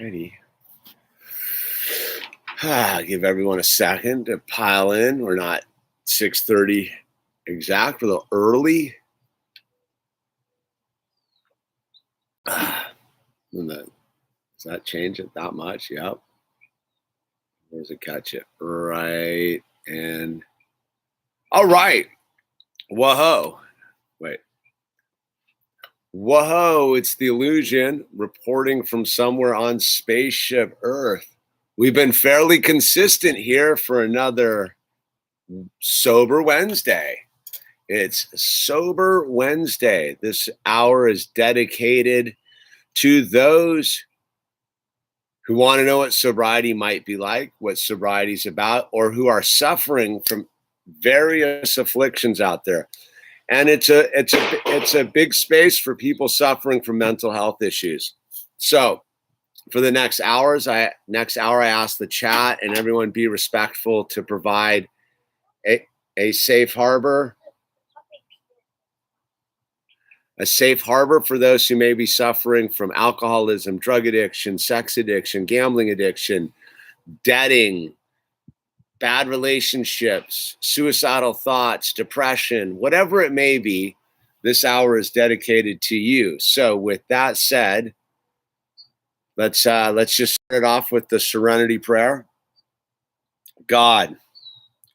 Alrighty. Give everyone a second to pile in. We're not 6:30 exact. We're a little early. Does that change it that much? Yep. Where does it catch it? Right. And all right. Whoa. Wait. Whoa, it's the Illusion reporting from somewhere on Spaceship Earth. We've been fairly consistent here for another Sober Wednesday. It's Sober Wednesday. This hour is dedicated to those who want to know what sobriety might be like, what sobriety is about, or who are suffering from various afflictions out there. And it's a big space for people suffering from mental health issues. So for the next hour, I ask the chat and everyone be respectful to provide a safe harbor. A safe harbor for those who may be suffering from alcoholism, drug addiction, sex addiction, gambling addiction, debting, bad relationships, suicidal thoughts, depression, whatever it may be. This hour is dedicated to you. So with that said, let's just start off with the serenity prayer. God,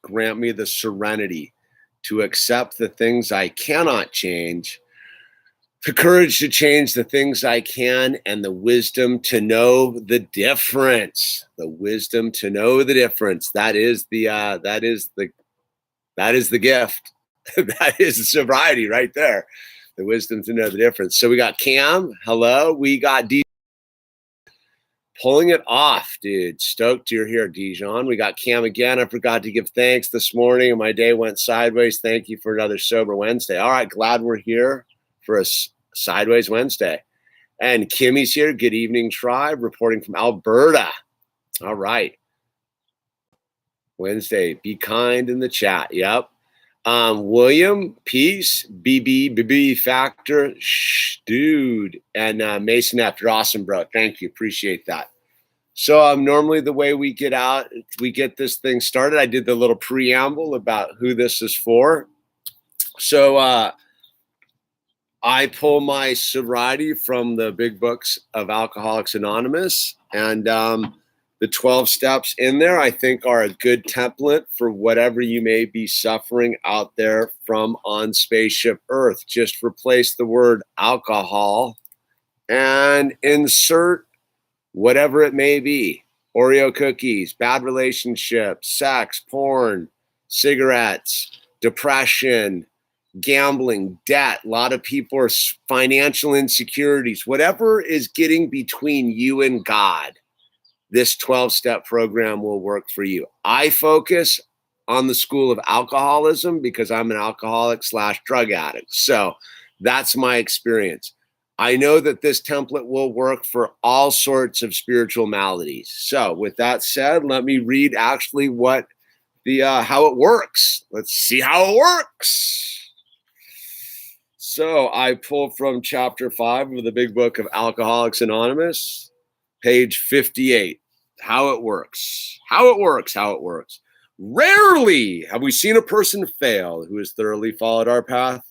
grant me the serenity to accept the things I cannot change, the courage to change the things I can, and the wisdom to know the difference. The wisdom to know the difference. That is the gift. That is sobriety right there. The wisdom to know the difference. So we got Cam. Hello. We got D. Pulling it off, dude. Stoked you're here, Dijon. We got Cam again. I forgot to give thanks this morning and my day went sideways. Thank you for another Sober Wednesday. All right. Glad we're here for a Sideways Wednesday. And Kimmy's here. Good evening, tribe, reporting from Alberta. All right. Wednesday. Be kind in the chat. Yep. William, peace. BB factor. Shh, dude. And Mason after. Awesome, bro. Thank you. Appreciate that. So normally the way we get this thing started, I did the little preamble about who this is for. So I pull my sobriety from the big books of Alcoholics Anonymous, and the 12 steps in there, I think, are a good template for whatever you may be suffering out there from on Spaceship Earth. Just replace the word alcohol and insert whatever it may be. Oreo cookies, bad relationships, sex, porn, cigarettes, depression, gambling, debt. A lot of people are financial insecurities, whatever is getting between you and God. This 12-step program will work for you. I focus on the school of alcoholism because I'm an alcoholic / drug addict. So that's my experience. I know that this template will work for all sorts of spiritual maladies. So with that said, let me read actually what how it works. Let's see how it works. So I pull from chapter 5 of the big book of Alcoholics Anonymous, page 58. How it works. How it works. How it works. Rarely have we seen a person fail who has thoroughly followed our path.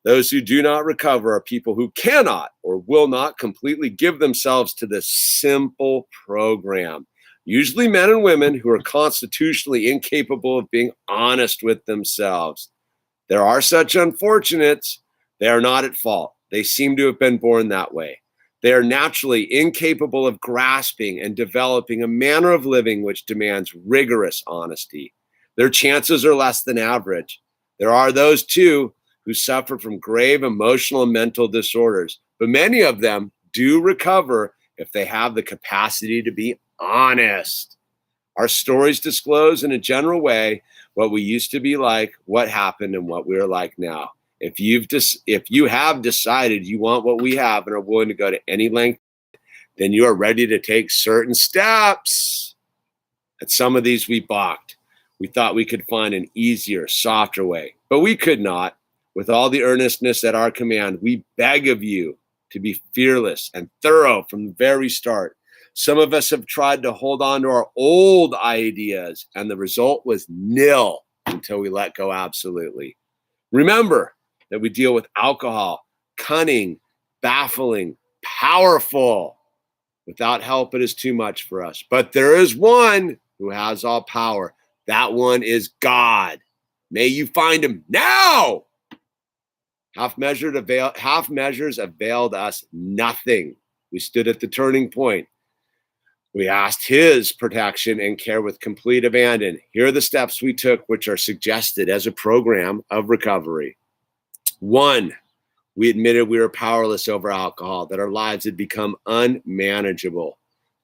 Those who do not recover are people who cannot or will not completely give themselves to this simple program. Usually men and women who are constitutionally incapable of being honest with themselves. There are such unfortunates. They are not at fault. They seem to have been born that way. They are naturally incapable of grasping and developing a manner of living which demands rigorous honesty. Their chances are less than average. There are those, too, who suffer from grave emotional and mental disorders, but many of them do recover if they have the capacity to be honest. Our stories disclose in a general way what we used to be like, what happened, and what we are like now. If you have decided you want what we have and are willing to go to any length, then you are ready to take certain steps. At some of these we balked. We thought we could find an easier, softer way, but we could not. With all the earnestness at our command, we beg of you to be fearless and thorough from the very start. Some of us have tried to hold on to our old ideas, and the result was nil until we let go absolutely. Remember that we deal with alcohol, cunning, baffling, powerful. Without help, it is too much for us. But there is one who has all power. That one is God. May you find him now. Half measures availed us nothing. We stood at the turning point. We asked his protection and care with complete abandon. Here are the steps we took, which are suggested as a program of recovery. 1, we admitted we were powerless over alcohol, that our lives had become unmanageable.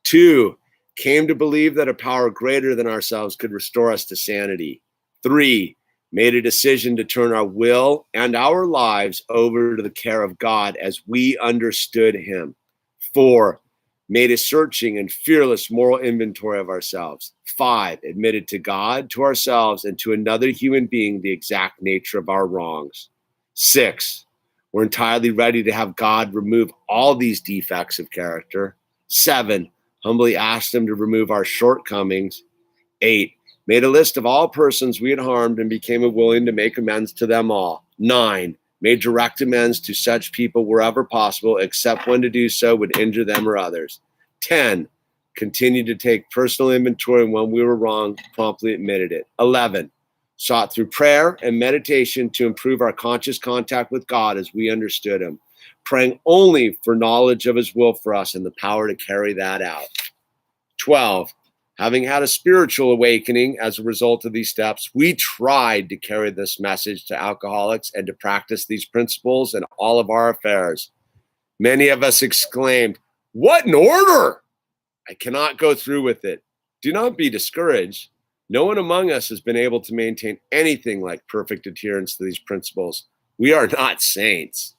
2, came to believe that a power greater than ourselves could restore us to sanity. 3, made a decision to turn our will and our lives over to the care of God as we understood him. 4, made a searching and fearless moral inventory of ourselves. 5, admitted to God, to ourselves, and to another human being the exact nature of our wrongs. 6, we're entirely ready to have God remove all these defects of character. 7, humbly asked him to remove our shortcomings. 8, made a list of all persons we had harmed and became willing to make amends to them all. 9, made direct amends to such people wherever possible, except when to do so would injure them or others. 10, continued to take personal inventory, and when we were wrong, promptly admitted it. 11, sought through prayer and meditation to improve our conscious contact with God as we understood him, praying only for knowledge of his will for us and the power to carry that out. 12, having had a spiritual awakening as a result of these steps, we tried to carry this message to alcoholics and to practice these principles in all of our affairs. Many of us exclaimed, "What an order! I cannot go through with it." Do not be discouraged. No one among us has been able to maintain anything like perfect adherence to these principles. We are not saints.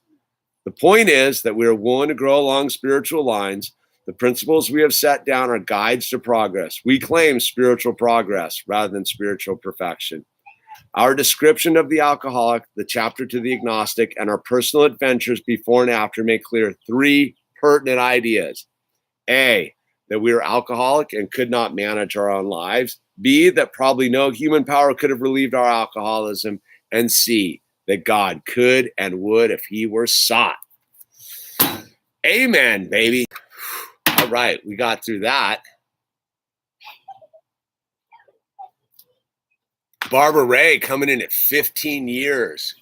The point is that we are willing to grow along spiritual lines. The principles we have set down are guides to progress. We claim spiritual progress rather than spiritual perfection. Our description of the alcoholic, the chapter to the agnostic, and our personal adventures before and after make clear 3 pertinent ideas. A, that we were alcoholic and could not manage our own lives. B, that probably no human power could have relieved our alcoholism. And C, that God could and would if he were sought. Amen, baby. All right, we got through that. Barbara Ray coming in at 15 years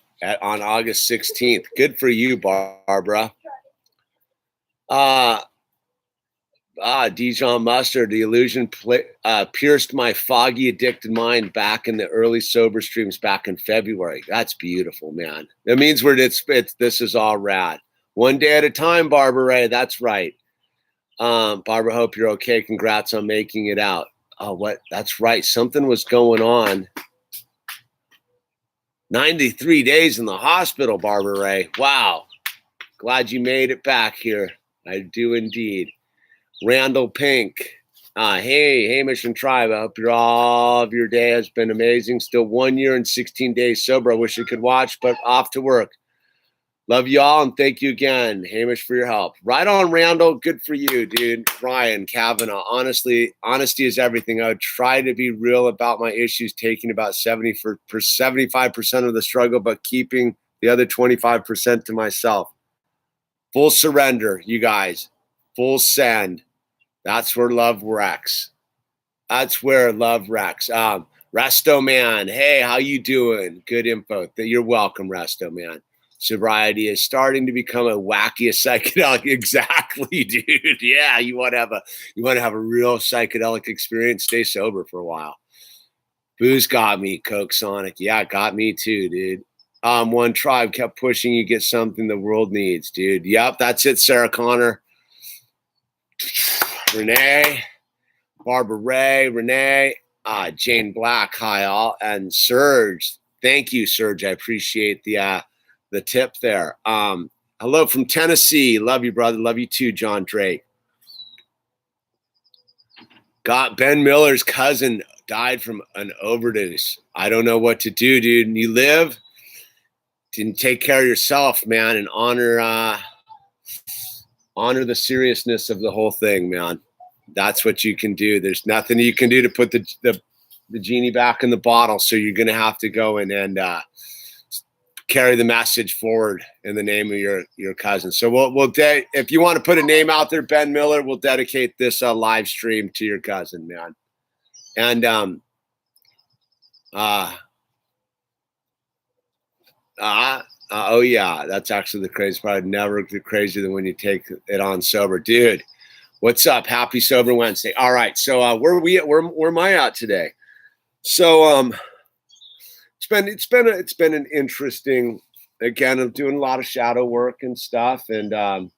on August 16th. Good for you, Barbara. Dijon Mustard, the illusion pierced my foggy, addicted mind back in the early sober streams back in February. That's beautiful, man. That means this is all rad. One day at a time, Barbara Ray. That's right. Barbara, hope you're okay. Congrats on making it out. Oh, what? That's right. Something was going on. 93 days in the hospital, Barbara Ray. Wow. Glad you made it back here. I do indeed. Randall Pink. Hey, Hamish and Tribe. I hope all of your day has been amazing. Still 1 year and 16 days sober. I wish I could watch, but off to work. Love y'all, and thank you again, Hamish, for your help. Right on, Randall. Good for you, dude. Ryan Kavanaugh. Honestly, honesty is everything. I would try to be real about my issues, taking about 75% of the struggle, but keeping the other 25% to myself. Full surrender, you guys. Full send. That's where love wrecks. That's where love wrecks. Resto Man. Hey, how you doing? Good info. You're welcome, Resto Man. Sobriety is starting to become a wackiest psychedelic. Exactly, dude. Yeah, you want to have a real psychedelic experience. Stay sober for a while. Booze got me, Coke Sonic. Yeah, it got me too, dude. One Tribe kept pushing you get something the world needs, dude. Yep, that's it, Sarah Connor. Renee, Barbara Ray, Renee, Jane Black, hi all, and Serge. Thank you, Serge. I appreciate the tip there. Hello from Tennessee. Love you, brother. Love you too, John Drake. Got Ben Miller's cousin died from an overdose. I don't know what to do, dude. You live, and take care of yourself, man, and honor the seriousness of the whole thing, man. That's what you can do. There's nothing you can do to put the genie back in the bottle. So you're going to have to go in and carry the message forward in the name of your cousin. So if you want to put a name out there, Ben Miller, we'll dedicate this live stream to your cousin, man. And oh yeah, that's actually the craziest part. Never crazier than when you take it on sober, dude. What's up? Happy Sober Wednesday. All right, so where am I at today? So it's been an interesting. Again, I'm doing a lot of shadow work and stuff, and all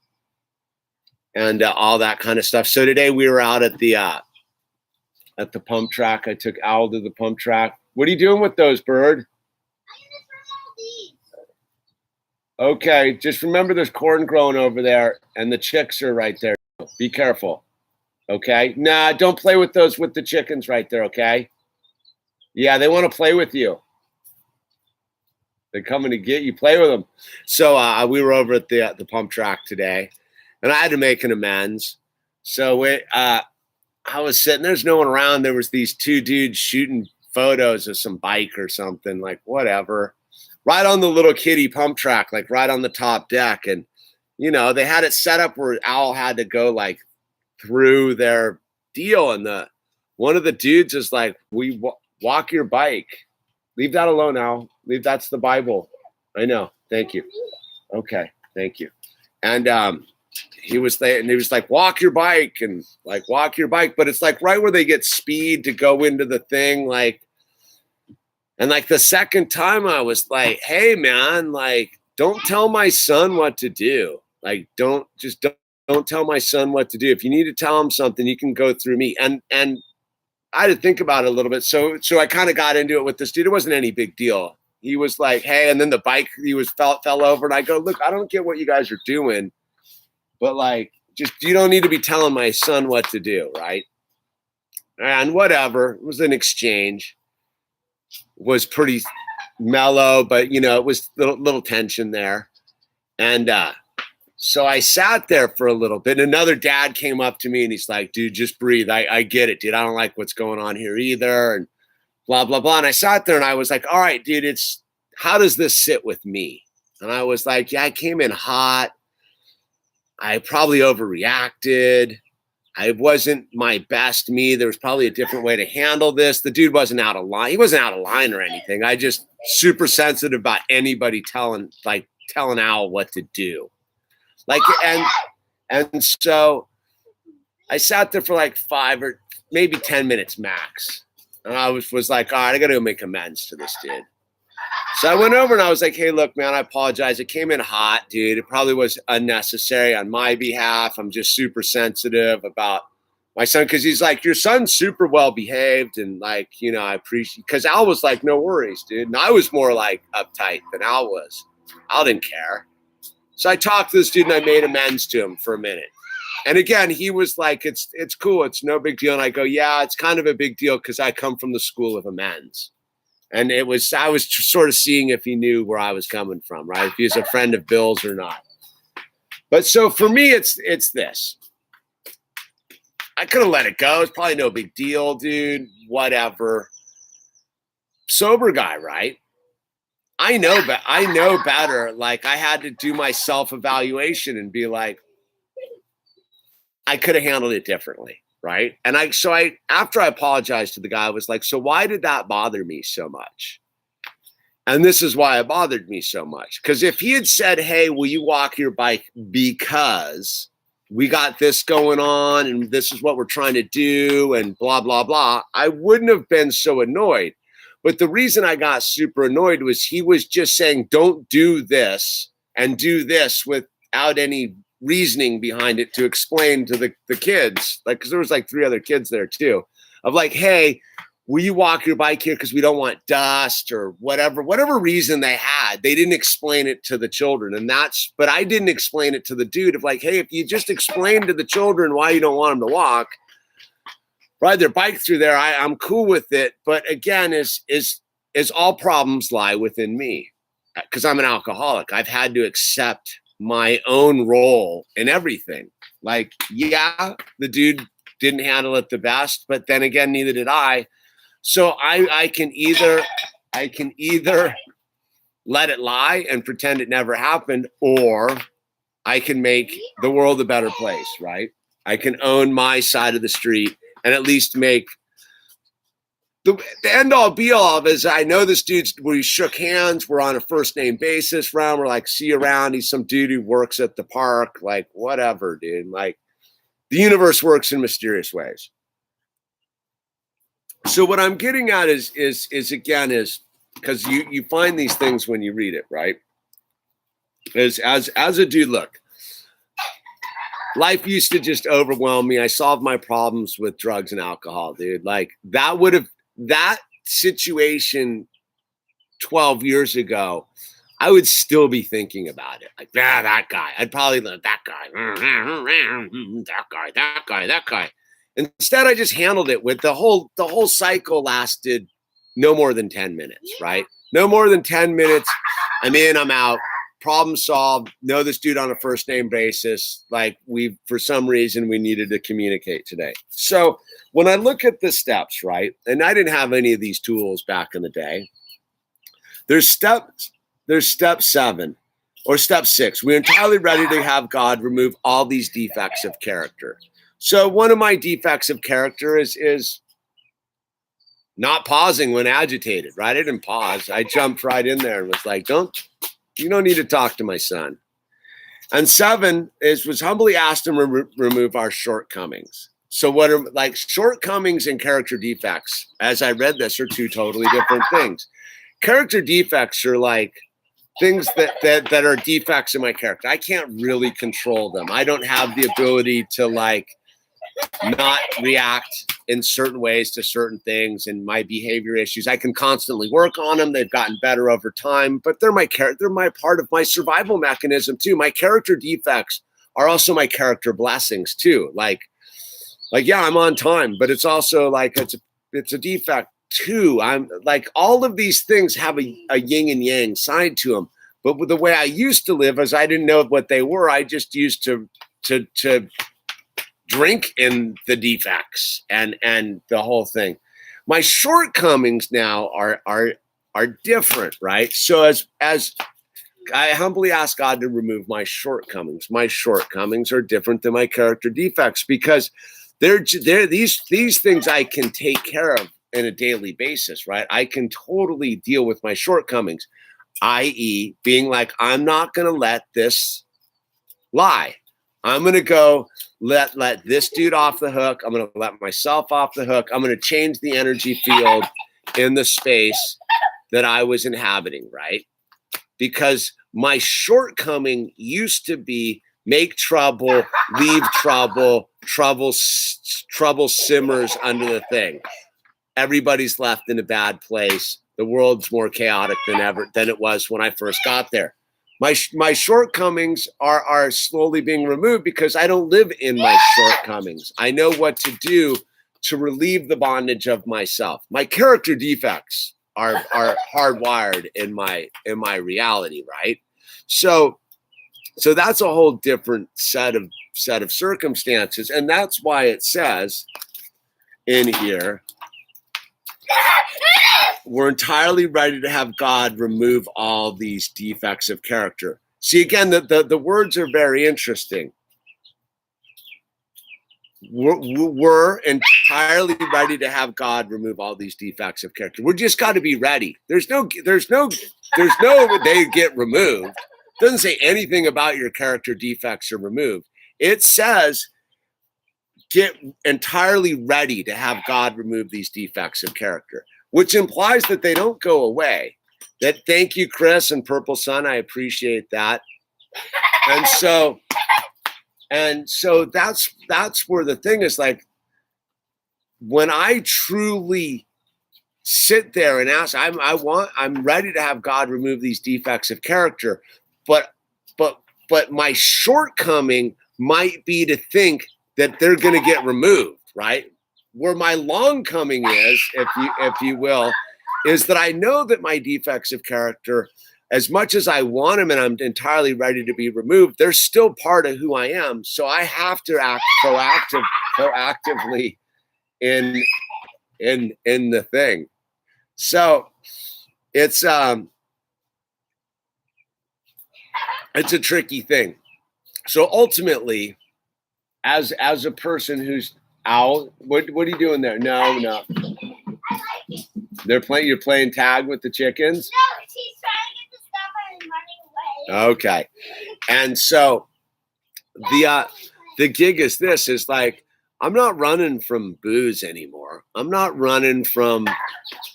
that kind of stuff. So today we were out at the pump track. I took Owl to the pump track. What are you doing with those, Bird? Okay, just remember there's corn growing over there, and the chicks are right there. Be careful. Okay? Nah, don't play with those with the chickens right there, okay? Yeah, they want to play with you. They're coming to get you. Play with them. So we were over at the pump track today, and I had to make an amends. So I was sitting, there's no one around. There was these two dudes shooting photos of some bike or something, like whatever. Right on the little kiddie pump track, like right on the top deck. And, you know, they had it set up where Owl had to go like through their deal. And one of the dudes is like, walk your bike. Leave that alone, Owl. That's the Bible. I know. Thank you. Okay. Thank you. And he was there, and he was like, walk your bike, and like walk your bike. But it's like right where they get speed to go into the thing, like. And like the second time I was like, hey man, like don't tell my son what to do. Like don't tell my son what to do. If you need to tell him something, you can go through me. And I had to think about it a little bit. So I kind of got into it with this dude. It wasn't any big deal. He was like, hey, and then the bike, fell over, and I go, look, I don't get what you guys are doing, but like just you don't need to be telling my son what to do, right? And whatever. It was an exchange. Was pretty mellow, but you know, it was little tension there. And so I sat there for a little bit. And another dad came up to me and he's like, dude, just breathe. I get it, dude. I don't like what's going on here either. And blah, blah, blah. And I sat there and I was like, all right, dude, how does this sit with me? And I was like, yeah, I came in hot. I probably overreacted. I wasn't my best me. There was probably a different way to handle this. The dude wasn't out of line. He wasn't out of line or anything. I just super sensitive about anybody telling Owl what to do. Like, and so I sat there for like 5 or maybe 10 minutes max. And I was like, all right, I got to go make amends to this dude. So I went over and I was like, hey, look, man, I apologize. It came in hot, dude. It probably was unnecessary on my behalf. I'm just super sensitive about my son because he's like, your son's super well behaved. And like, you know, I appreciate because Al was like, no worries, dude. And I was more like uptight than Al was. Al didn't care. So I talked to this dude and I made amends to him for a minute. And again, he was like, it's cool. It's no big deal. And I go, yeah, it's kind of a big deal because I come from the school of amends. And I was sort of seeing if he knew where I was coming from, right? If he was a friend of Bill's or not. But so for me, it's this. I could have let it go. It's probably no big deal, dude. Whatever. Sober guy, right? I know better. Like I had to do my self-evaluation and be like, I could have handled it differently. Right. And after I apologized to the guy, I was like, so why did that bother me so much? And this is why it bothered me so much. Because if he had said, hey, will you walk your bike because we got this going on and this is what we're trying to do and blah, blah, blah, I wouldn't have been so annoyed. But the reason I got super annoyed was he was just saying, don't do this and do this without any reasoning behind it to explain to the kids, like, because there was like 3 other kids there too, of like, hey, will you walk your bike here because we don't want dust or whatever reason they had. They didn't explain it to the children. But I didn't explain it to the dude of like, hey, if you just explain to the children why you don't want them to walk, ride their bike through there, I'm cool with it. But again, is all problems lie within me because I'm an alcoholic. I've had to accept my own role in everything. Like, yeah, the dude didn't handle it the best, but then again, neither did I. So I can either let it lie and pretend it never happened, or I can make the world a better place, right? I can own my side of the street and at least make the end all be all of is I know this dude's, we shook hands, we're on a first name basis round, we're like, see you around. He's some dude who works at the park, like whatever, dude. Like the universe works in mysterious ways. So what I'm getting at is because you find these things when you read it, right? As a dude, look, life used to just overwhelm me. I solved my problems with drugs and alcohol, dude. Like that situation 12 years ago, I would still be thinking about it. Like, that guy. I'd probably let that guy, that guy. Instead, I just handled it with the whole cycle lasted no more than 10 minutes, right? No more than 10 minutes. I'm in, I'm out. Problem solved. Know this dude on a first name basis. Like for some reason, we needed to communicate today. So when I look at the steps, right, and I didn't have any of these tools back in the day, there's step 7 or step 6. We're entirely ready to have God remove all these defects of character. So one of my defects of character is not pausing when agitated, right? I didn't pause. I jumped right in there and was like, you don't need to talk to my son. And 7 was humbly asked him to remove our shortcomings. So what are like shortcomings and character defects, as I read this, are two totally different things. Character defects are like things that are defects in my character. I can't really control them. I don't have the ability to like not react in certain ways to certain things and my behavior issues. I can constantly work on them. They've gotten better over time, but they're my part of my survival mechanism too. My character defects are also my character blessings too. Like yeah, I'm on time, but it's also like it's a defect too. I'm like all of these things have a yin and yang side to them. But with the way I used to live, as I didn't know what they were, I just used to drink in the defects and the whole thing. My shortcomings now are different, right? So as I humbly ask God to remove my shortcomings are different than my character defects because they're these things I can take care of on a daily basis, right? I can totally deal with my shortcomings, i.e. being like, I'm not going to let this lie. I'm going to go let this dude off the hook. I'm going to let myself off the hook. I'm going to change the energy field in the space that I was inhabiting, right? Because my shortcoming used to be make trouble, leave trouble, trouble simmers under the thing. Everybody's left in a bad place. The world's more chaotic than it was when I first got there. My shortcomings are slowly being removed because I don't live in my shortcomings. I know what to do to relieve the bondage of myself. My character defects are hardwired in my reality, right? So that's a whole different set of circumstances, and that's why it says in here, we're entirely ready to have God remove all these defects of character. See, again, the words are very interesting. We're entirely ready to have God remove all these defects of character. We're just got to be ready. There's no they get removed. It doesn't say anything about your character defects are removed. It says get entirely ready to have God remove these defects of character, which implies that they don't go away. That thank you, Chris and Purple Sun. I appreciate that. And so that's where the thing is, like, when I truly sit there and ask, I'm ready to have God remove these defects of character, but my shortcoming might be to think that they're going to get removed, right? Where my long coming is, if you will, is that I know that my defects of character as much as I want them and I'm entirely ready to be removed, they're still part of who I am. So I have to act proactively in the thing. So it's a tricky thing. So ultimately, as a person who's out, what are you doing there? No. You're playing tag with the chickens? No, she's trying to get the stuff and running away. Okay. And so the gig is this, is like, I'm not running from booze anymore. I'm not running from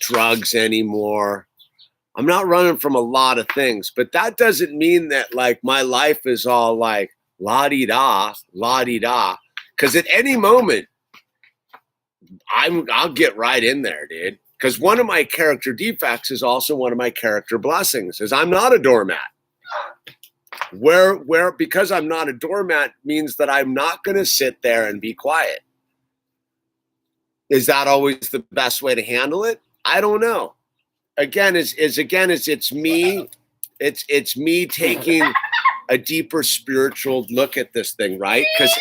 drugs anymore. I'm not running from a lot of things, but that doesn't mean that like my life is all like la-di-da, la-di-da. Because at any moment, I'll get right in there, dude. Because one of my character defects is also one of my character blessings, is I'm not a doormat. Where because I'm not a doormat means that I'm not going to sit there and be quiet. Is that always the best way to handle it? I don't know. Again, it's me taking a deeper spiritual look at this thing, right? Because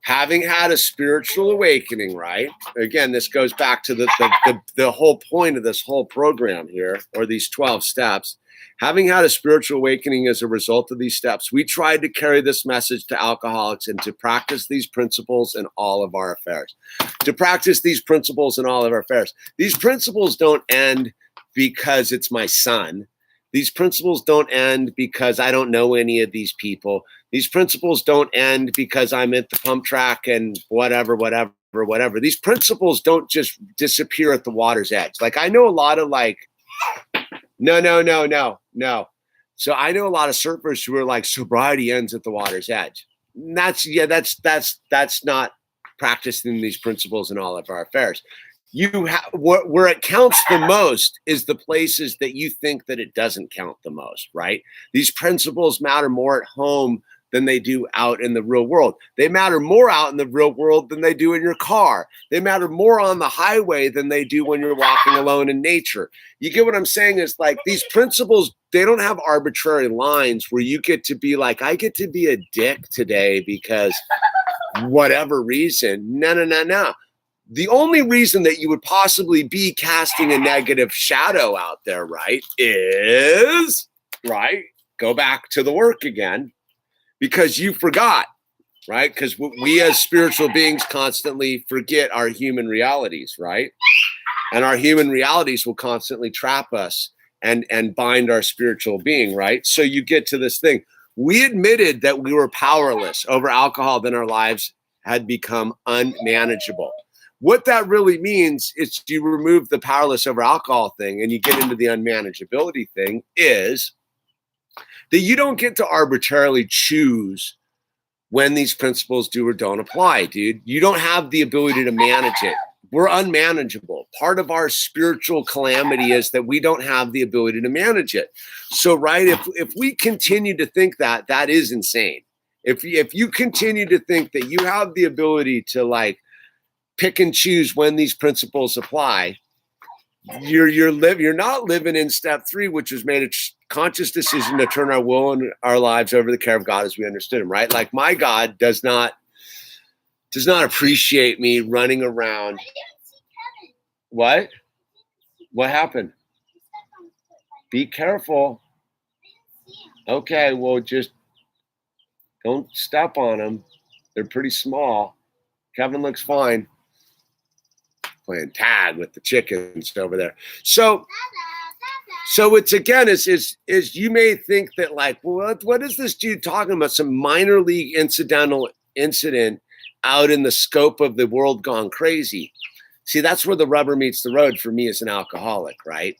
having had a spiritual awakening, right? Again, this goes back to the whole point of this whole program here, or these 12 steps. Having had a spiritual awakening as a result of these steps, we tried to carry this message to alcoholics and to practice these principles in all of our affairs. To practice these principles in all of our affairs. These principles don't end because it's my son. These principles don't end because I don't know any of these people. These principles don't end because I'm at the pump track and whatever. These principles don't just disappear at the water's edge. Like I know a lot of like, no. So I know a lot of surfers who are like, sobriety ends at the water's edge. And that's not practicing these principles in all of our affairs. Where it counts the most is the places that you think that it doesn't count the most, right? These principles matter more at home than they do out in the real world. They matter more out in the real world than they do in your car. They matter more on the highway than they do when you're walking alone in nature. You get what I'm saying? Is like these principles, they don't have arbitrary lines where you get to be like, I get to be a dick today because whatever reason. No. The only reason that you would possibly be casting a negative shadow out there, right, is, right, go back to the work again, because you forgot, right? Because we as spiritual beings constantly forget our human realities, right? And our human realities will constantly trap us and bind our spiritual being, right? So you get to this thing. We admitted that we were powerless over alcohol, then our lives had become unmanageable. What that really means is you remove the powerless over alcohol thing and you get into the unmanageability thing, is that you don't get to arbitrarily choose when these principles do or don't apply, dude. You don't have the ability to manage it. We're unmanageable. Part of our spiritual calamity is that we don't have the ability to manage it. So, right, if we continue to think that, that is insane. If you continue to think that you have the ability to like pick and choose when these principles apply, you're not living in step 3, which was made a conscious decision to turn our will and our lives over the care of God as we understood him, right? Like my God does not appreciate me running around. What happened? Be careful. Okay, well, just don't step on them. They're pretty small. Kevin looks fine. Playing tag with the chickens over there. So it's again is you may think that like, well, what is this dude talking about? Some minor league incidental incident out in the scope of the world gone crazy. See, that's where the rubber meets the road for me as an alcoholic, right?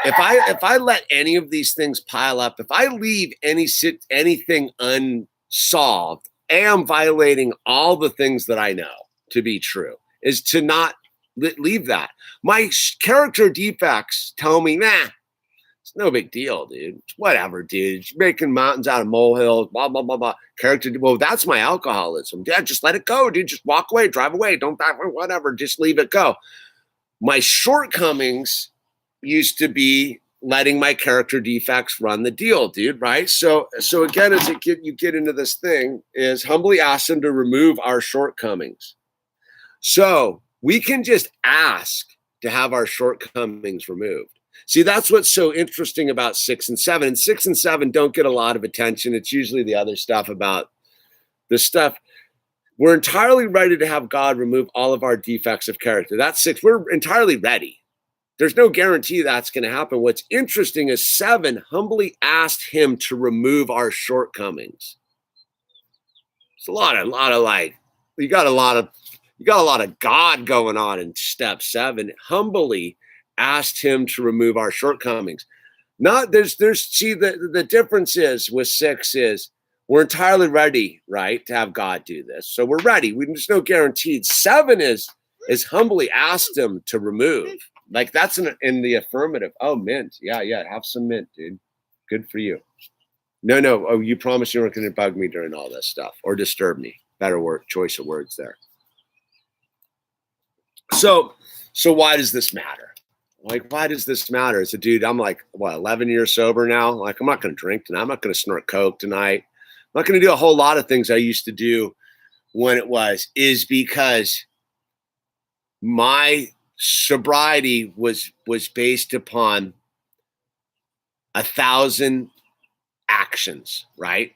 If I let any of these things pile up, if I leave anything unsolved, I am violating all the things that I know to be true, is to not leave that. My character defects tell me, it's no big deal, dude. It's whatever, dude. You're making mountains out of molehills, blah, blah, blah, blah. Well, that's my alcoholism. Yeah, just let it go, dude. Just walk away, drive away. Don't back, whatever. Just leave it go. My shortcomings used to be letting my character defects run the deal, dude, right? So again, as you get into this thing, is humbly ask them to remove our shortcomings. So we can just ask to have our shortcomings removed. See, that's what's so interesting about 6 and 7. And 6 and 7 don't get a lot of attention. It's usually the other stuff about the stuff. We're entirely ready to have God remove all of our defects of character. That's 6. We're entirely ready. There's no guarantee that's going to happen. What's interesting is 7 humbly asked him to remove our shortcomings. It's a lot of like, you got a lot of God going on in step 7. Humbly asked him to remove our shortcomings. See, the difference is with 6 is we're entirely ready, right, to have God do this. So we're ready. There's no guaranteed. 7 is humbly asked him to remove. Like that's in the affirmative. Oh, mint. Yeah. Have some mint, dude. Good for you. No. Oh, you promised you weren't going to bug me during all this stuff or disturb me. Better word, choice of words there. So why does this matter? Like, why does this matter? As a dude, I'm like, 11 years sober now? Like, I'm not going to drink tonight. I'm not going to snort coke tonight. I'm not going to do a whole lot of things I used to do when is because my sobriety was based upon 1,000 actions, right?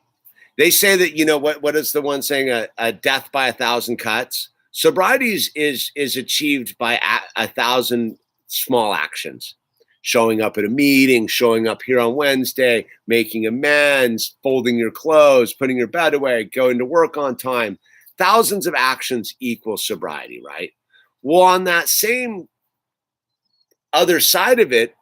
They say that, what is the one saying? A death by 1,000 cuts. Sobriety is achieved by 1,000 small actions. Showing up at a meeting, showing up here on Wednesday, making amends, folding your clothes, putting your bed away, going to work on time. Thousands of actions equal sobriety, right? Well, on that same other side of it,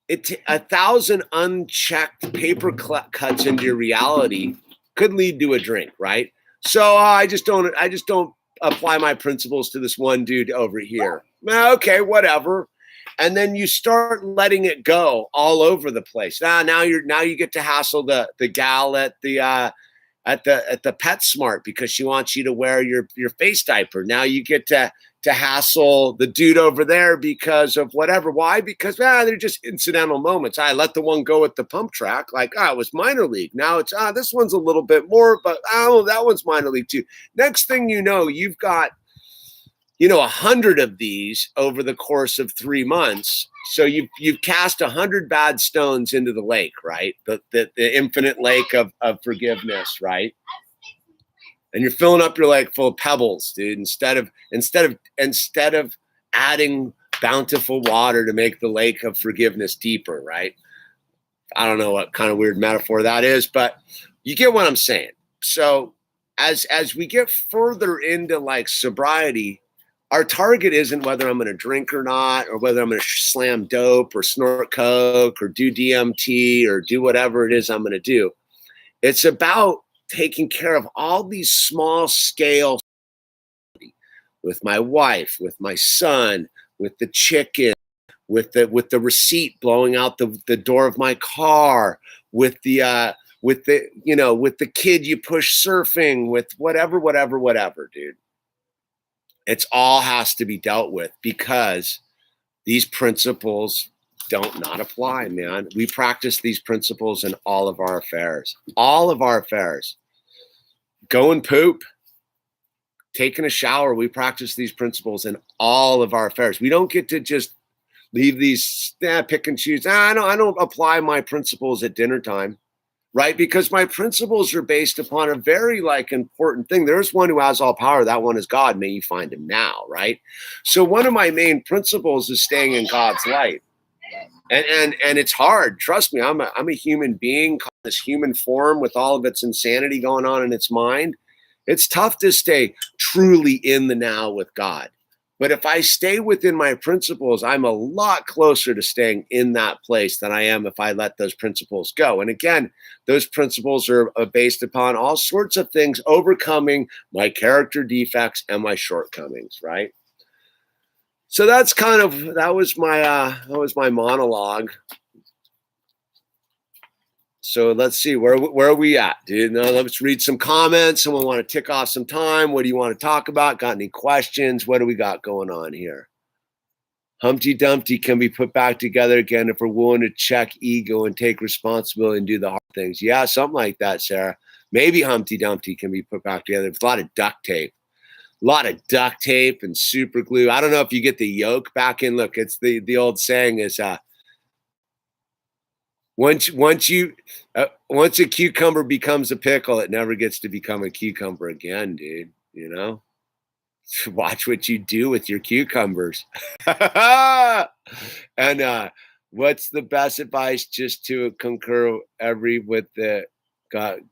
1,000 unchecked paper cuts into your reality could lead to a drink, right? So I just don't apply my principles to this one dude over here. Okay, whatever. And then you start letting it go all over the place. Now you get to hassle the gal at the PetSmart because she wants you to wear your face diaper. Now you get to hassle the dude over there because of whatever. Why? Because they're just incidental moments. I let the one go at the pump track, like it was minor league. Now it's this one's a little bit more, but that one's minor league too. Next thing you know, you've got 100 of these over the course of 3 months. So you've cast 100 bad stones into the lake, right? The infinite lake of forgiveness, right? And you're filling up your lake full of pebbles, dude. Instead of adding bountiful water to make the lake of forgiveness deeper, right? I don't know what kind of weird metaphor that is, but you get what I'm saying. So as we get further into like sobriety, our target isn't whether I'm going to drink or not, or whether I'm going to slam dope or snort coke or do DMT or do whatever it is I'm going to do. It's about taking care of all these small scale with my wife, with my son, with the chicken, with the receipt blowing out the door of my car, with the kid you push surfing, with whatever, dude. It's all has to be dealt with because these principles don't not apply, man. We practice these principles in all of our affairs. All of our affairs. Go and poop. Taking a shower. We practice these principles in all of our affairs. We don't get to just leave these pick and choose. I don't apply my principles at dinner time. Right? Because my principles are based upon a very important thing. There's one who has all power. That one is God. May you find him now. Right? So one of my main principles is staying in God's light. And it's hard. Trust me, I'm a human being, this human form with all of its insanity going on in its mind. It's tough to stay truly in the now with God. But if I stay within my principles, I'm a lot closer to staying in that place than I am if I let those principles go. And again, those principles are based upon all sorts of things, overcoming my character defects and my shortcomings, right? So that was my monologue. So let's see, where are we at, dude? Now let's read some comments. Someone want to tick off some time. What do you want to talk about? Got any questions? What do we got going on here? Humpty Dumpty can be put back together again if we're willing to check ego and take responsibility and do the hard things. Yeah, something like that, Sarah. Maybe Humpty Dumpty can be put back together with a lot of duct tape. A lot of duct tape and super glue. I don't know if you get the yolk back in. Look, it's the old saying is once a cucumber becomes a pickle, it never gets to become a cucumber again, dude. You know? Watch what you do with your cucumbers. And what's the best advice? Just to concur with the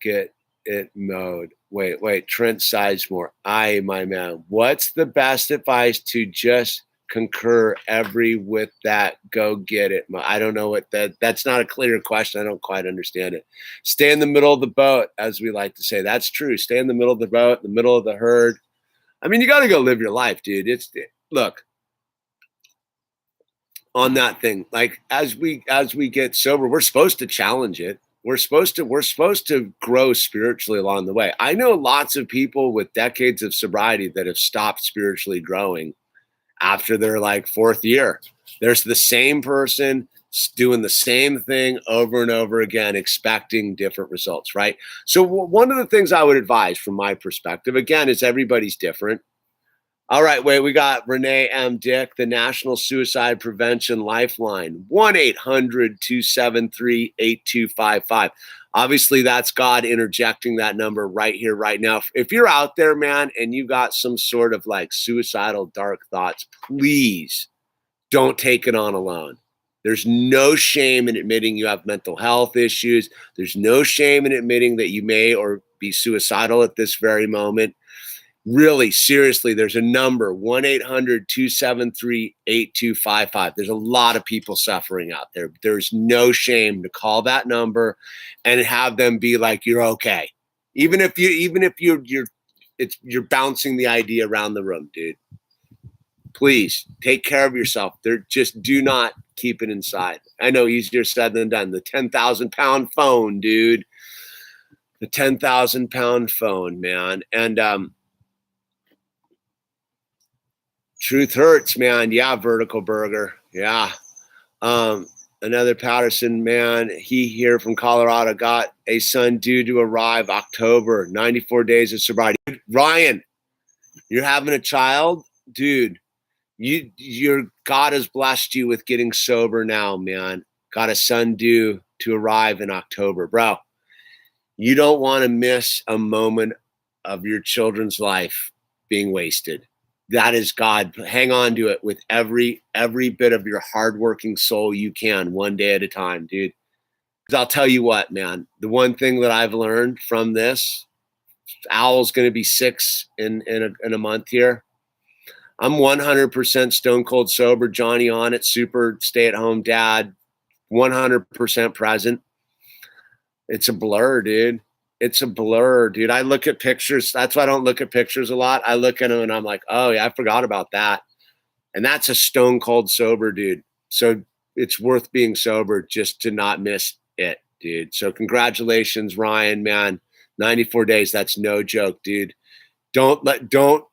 get it mode. Wait, Trent Sizemore. My man. What's the best advice to just concur with that go get it? I don't know what that's not a clear question. I don't quite understand it. Stay in the middle of the boat, as we like to say. That's true. Stay in the middle of the boat, the middle of the herd. I mean, you got to go live your life, dude. Look on that thing. Like as we get sober, we're supposed to challenge it. We're supposed to grow spiritually along the way. I know lots of people with decades of sobriety that have stopped spiritually growing after their like fourth year. There's the same person doing the same thing over and over again, expecting different results, right? So one of the things I would advise from my perspective, again, is everybody's different. All right, we got Renee M. Dick, the National Suicide Prevention Lifeline, 1-800-273-8255. Obviously, that's God interjecting that number right here, right now. If you're out there, man, and you got some sort of like suicidal dark thoughts, please don't take it on alone. There's no shame in admitting you have mental health issues. There's no shame in admitting that you may or be suicidal at this very moment. Really, seriously, there's a number, 1-800-273-8255. There's a lot of people suffering out there. There's no shame to call that number and have them be like, you're okay. Even if you're bouncing the idea around the room, dude. Please take care of yourself. Just do not keep it inside. I know, easier said than done. The 10,000-pound phone, dude. The 10,000-pound phone, man. And truth hurts, man. Yeah, Vertical Burger. Yeah. Another Patterson, man. He here from Colorado got a son due to arrive October, 94 days of sobriety. Ryan, you're having a child? Dude, your God has blessed you with getting sober now, man. Got a son due to arrive in October. Bro, you don't want to miss a moment of your children's life being wasted. That is God. Hang on to it with every bit of your hardworking soul you can, one day at a time, dude. Because I'll tell you what, man, the one thing that I've learned from this, Owl's going to be 6 in a month here. I'm 100% stone cold sober, Johnny on it, super stay-at-home dad, 100% present. It's a blur, dude. It's a blur, dude. I look at pictures. That's why I don't look at pictures a lot. I look at them and I'm like, oh, yeah, I forgot about that. And that's a stone cold sober, dude. So it's worth being sober just to not miss it, dude. So congratulations, Ryan, man. 94 days. That's no joke, dude. Don't let go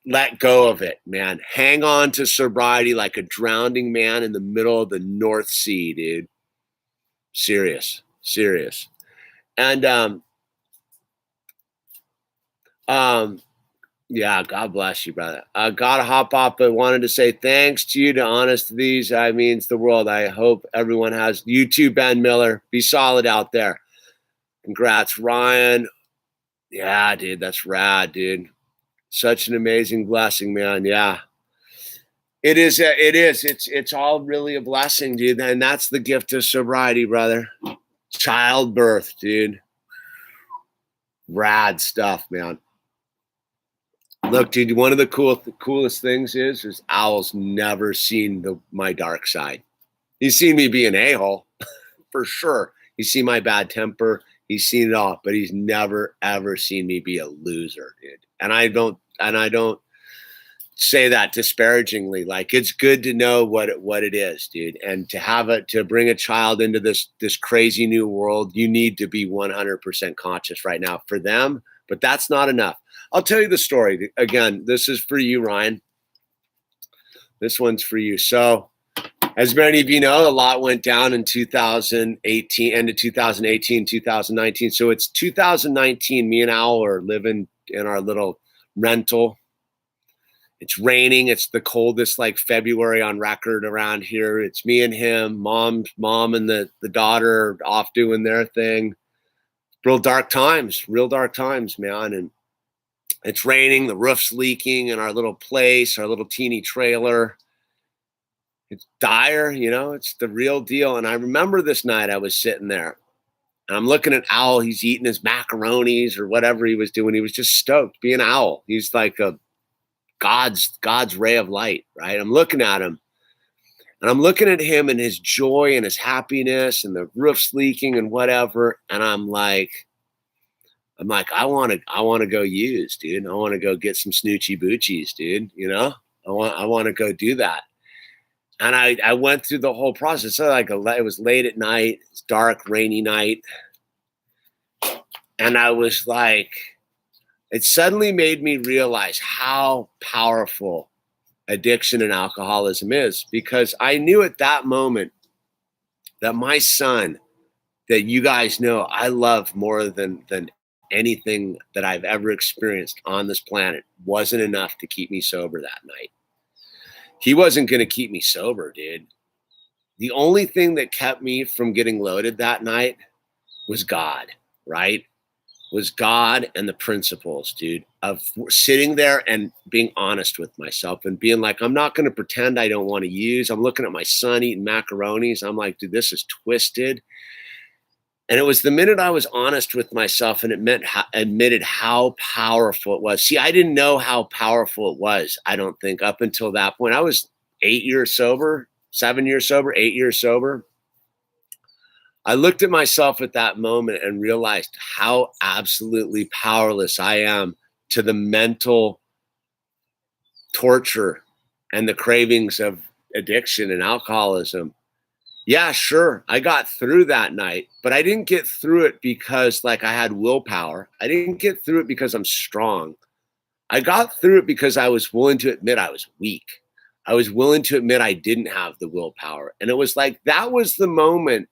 of it, man. Hang on to sobriety like a drowning man in the middle of the North Sea, dude. Serious. And yeah, God bless you, brother. Gotta hop off, but wanted to say thanks to you. To honest, these means the world. I hope everyone has you too, Ben Miller. Be solid out there. Congrats, Ryan. Yeah, dude, that's rad, dude. Such an amazing blessing, man. Yeah. It is. It's all really a blessing, dude. And that's the gift of sobriety, brother. Childbirth, dude. Rad stuff, man. Look, dude, one of the coolest things is Owl's never seen my dark side. He's seen me be an a-hole, for sure. He's seen my bad temper. He's seen it all, but he's never, ever seen me be a loser, dude. And I don't say that disparagingly. Like, it's good to know what it is, dude. And to bring a child into this crazy new world, you need to be 100% conscious right now for them. But that's not enough. I'll tell you the story. Again, this is for you, Ryan. This one's for you. So As many of you know, a lot went down in 2018, end of 2018, 2019. So it's 2019. Me and Owl are living in our little rental. It's raining. It's the coldest like February on record around here. It's me and him, mom and the daughter off doing their thing. Real dark times, man. And it's raining. The roof's leaking in our little place, our little teeny trailer. It's dire, it's the real deal. And I remember this night I was sitting there and I'm looking at Owl. He's eating his macaronis or whatever he was doing. He was just stoked being Owl. He's like a God's ray of light, right? I'm looking at him and I'm looking at him and his joy and his happiness and the roof's leaking and whatever. And I'm like, I want to go use, dude. I want to go get some snoochie boochies, dude. I want to go do that. And I went through the whole process. So it was late at night, it's dark, rainy night. And I was like, it suddenly made me realize how powerful addiction and alcoholism is, because I knew at that moment that my son, that you guys know I love more than anything that I've ever experienced on this planet, wasn't enough to keep me sober that night. He wasn't going to keep me sober, dude. The only thing that kept me from getting loaded that night was God, right? Was God and the principles, dude, of sitting there and being honest with myself and being like, I'm not going to pretend I don't want to use. I'm looking at my son eating macaronis. I'm like, dude, this is twisted. And it was the minute I was honest with myself and admitted how powerful it was. See, I didn't know how powerful it was, I don't think, up until that point. I was 8 years sober, 7 years sober, 8 years sober. I looked at myself at that moment and realized how absolutely powerless I am to the mental torture and the cravings of addiction and alcoholism. Yeah, sure. I got through that night, but I didn't get through it because I had willpower. I didn't get through it because I'm strong. I got through it because I was willing to admit I was weak. I was willing to admit I didn't have the willpower. And it was that was the moment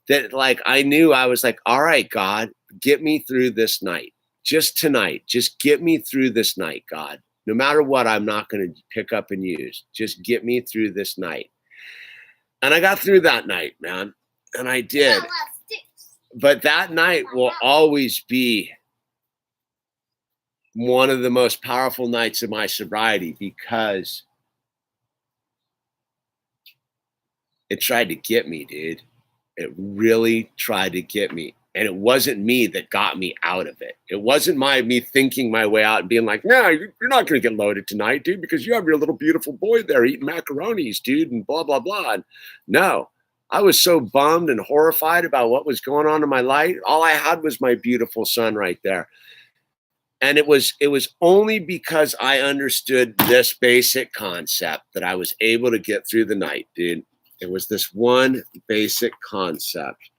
that I knew. I was like, all right, God, get me through this night. Just tonight. Just get me through this night, God. No matter what, I'm not going to pick up and use. Just get me through this night. And I got through that night, man. And I did. But that night will always be one of the most powerful nights of my sobriety, because it tried to get me, dude. It really tried to get me. And it wasn't me that got me out of it. It wasn't me thinking my way out and being like, no, you're not going to get loaded tonight, dude, because you have your little beautiful boy there eating macaronis, dude, and blah, blah, blah. And no, I was so bummed and horrified about what was going on in my life. All I had was my beautiful son right there. And it was only because I understood this basic concept that I was able to get through the night, dude. It was this one basic concept.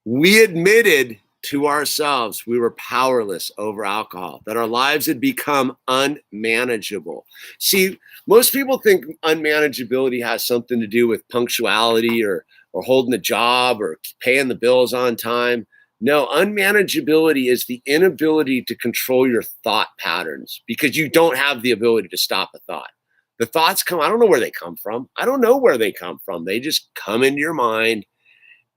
We admitted to ourselves we were powerless over alcohol, that our lives had become unmanageable. See, most people think unmanageability has something to do with punctuality or holding a job or paying the bills on time. No, unmanageability is the inability to control your thought patterns, because you don't have the ability to stop a thought. The thoughts come, I don't know where they come from. I don't know where they come from. They just come into your mind.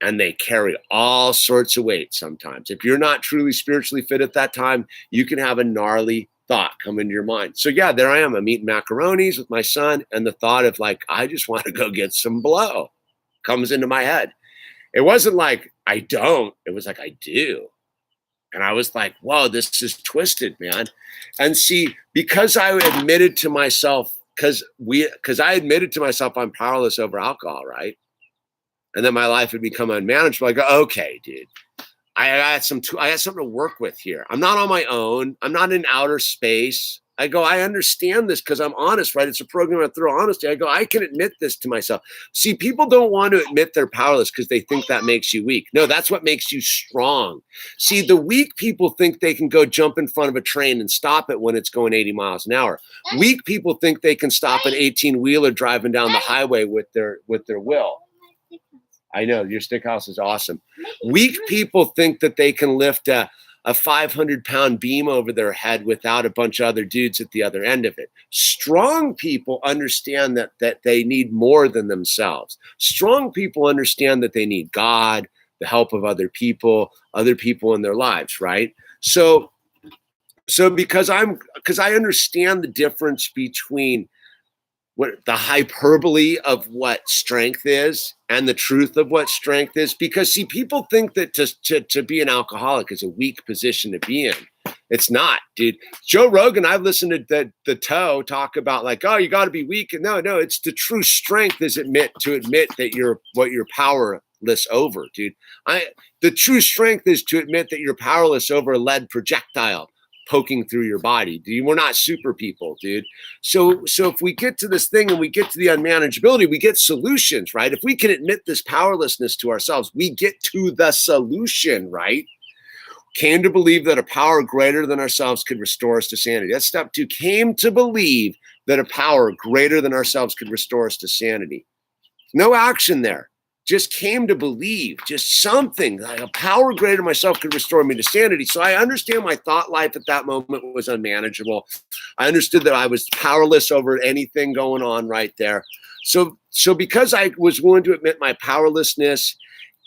And they carry all sorts of weight sometimes. If you're not truly spiritually fit at that time, you can have a gnarly thought come into your mind. So yeah, there I am. I'm eating macaronis with my son, and the thought of I just want to go get some blow comes into my head. It wasn't like I don't. It was like I do. And I was like, whoa, this is twisted, man. And see, because I admitted to myself, because I admitted to myself I'm powerless over alcohol, right? And then my life had become unmanageable. I go, okay, dude, I got something to work with here. I'm not on my own. I'm not in outer space. I go, I understand this because I'm honest, right? It's a program of thorough honesty. I go, I can admit this to myself. See, people don't want to admit they're powerless because they think that makes you weak. No, that's what makes you strong. See, the weak people think they can go jump in front of a train and stop it when it's going 80 miles an hour. Weak people think they can stop an 18-wheeler driving down the highway with their will. I know, your stick house is awesome. Weak people think that they can lift a 500-pound beam over their head without a bunch of other dudes at the other end of it. Strong people understand that they need more than themselves. Strong people understand that they need God, the help of other people in their lives, right? So because I understand the difference between what the hyperbole of what strength is and the truth of what strength is. Because see, people think that to be an alcoholic is a weak position to be in. It's not, dude. Joe Rogan, I've listened to the Toe talk about like, oh, you got to be weak. And no, it's the true strength is to admit that you're powerless over, dude. The true strength is to admit that you're powerless over a lead projectile poking through your body. Dude, we're not super people, dude. So if we get to this thing and we get to the unmanageability, we get solutions, right? If we can admit this powerlessness to ourselves, we get to the solution, right? Came to believe that a power greater than ourselves could restore us to sanity. That's step 2. Came to believe that a power greater than ourselves could restore us to sanity. No action there. Just came to believe, just something like a power greater than myself could restore me to sanity. So I understand my thought life at that moment was unmanageable. I understood that I was powerless over anything going on right there. So because I was willing to admit my powerlessness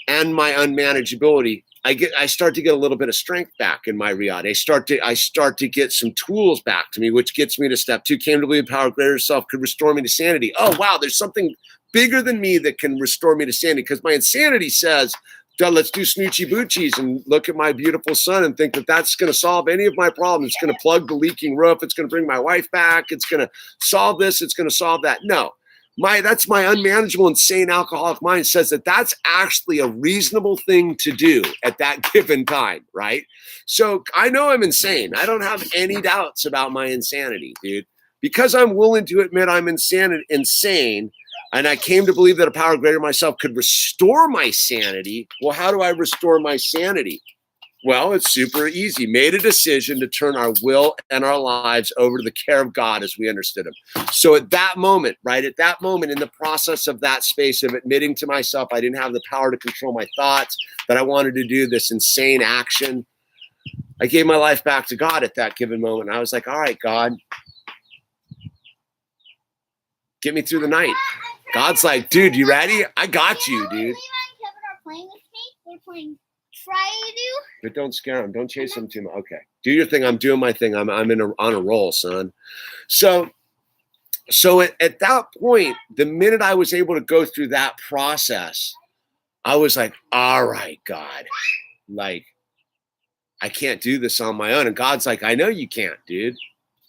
and my unmanageability, I start to get a little bit of strength back in my reality. I start to get some tools back to me, which gets me to step 2. Came to believe power greater than self could restore me to sanity. Oh, wow, there's something bigger than me that can restore me to sanity, because my insanity says, let's do snoochie boochies and look at my beautiful son and think that that's going to solve any of my problems. It's going to plug the leaking roof. It's going to bring my wife back. It's going to solve this. It's going to solve that. No, that's my unmanageable, insane alcoholic mind says that that's actually a reasonable thing to do at that given time, right? So I know I'm insane. I don't have any doubts about my insanity, dude. Because I'm willing to admit I'm insane, and I came to believe that a power greater than myself could restore my sanity. Well, how do I restore my sanity? Well, it's super easy. Made a decision to turn our will and our lives over to the care of God as we understood him. So at that moment, right, at that moment in the process of that space of admitting to myself I didn't have the power to control my thoughts, that I wanted to do this insane action, I gave my life back to God at that given moment. I was like, all right, God, get me through the night. God's like, dude, you ready? I got you, dude. Levi and Kevin are playing with me. They're playing try to do. But don't scare them. Don't chase them too much. Okay. Do your thing. I'm doing my thing. I'm on a roll, son. So at that point, the minute I was able to go through that process, I was like, all right, God, like, I can't do this on my own. And God's like, I know you can't, dude.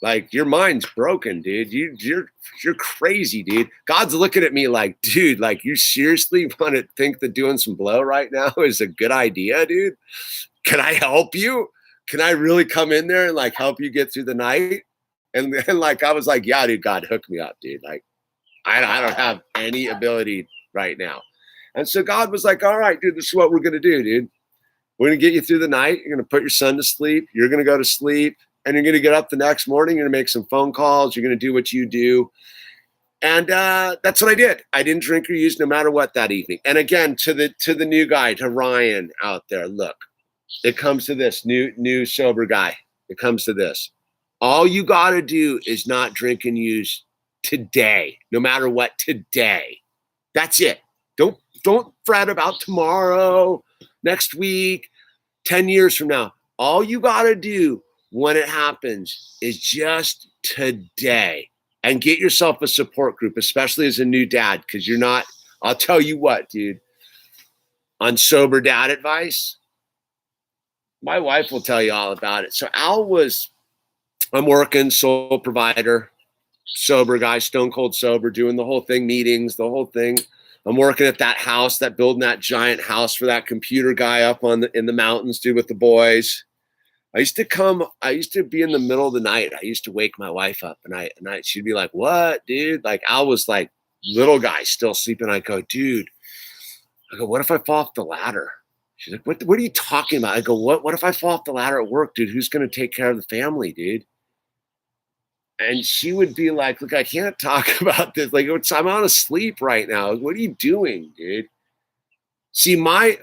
Like, your mind's broken, dude. You're crazy, dude. God's looking at me like, dude, like, you seriously want to think that doing some blow right now is a good idea, dude? Can I help you? Can I really come in there and like help you get through the night? And like, I was like, yeah, dude, God, hook me up, dude. Like, I don't have any ability right now. And so God was like, all right, dude, this is what we're going to do, dude. We're going to get you through the night. You're going to put your son to sleep. You're going to go to sleep. And you're going to get up the next morning. You're going to make some phone calls. You're going to do what you do. And that's what I did. I didn't drink or use no matter what that evening. And again, to the new guy, to Ryan out there, look, it comes to this, new sober guy. It comes to this. All you got to do is not drink and use today, no matter what, today. That's it. Don't fret about tomorrow, next week, 10 years from now. All you got to do when it happens is just today, and get yourself a support group, especially as a new dad, because you're not, I'll tell you what, dude, on sober dad advice, my wife will tell you all about it. So I'm working, sole provider, sober guy, stone cold sober, doing the whole thing, meetings, the whole thing. I'm working at that house, building that giant house for that computer guy up in the mountains, dude, with the boys. I used to be in the middle of the night. I used to wake my wife up and she'd be like, what, dude? Like Al was like little guy still sleeping. I go, dude, what if I fall off the ladder? She's like, what are you talking about? I go, what if I fall off the ladder at work, dude? Who's going to take care of the family, dude? And she would be like, look, I can't talk about this. Like, I'm out of sleep right now. What are you doing, dude? See, my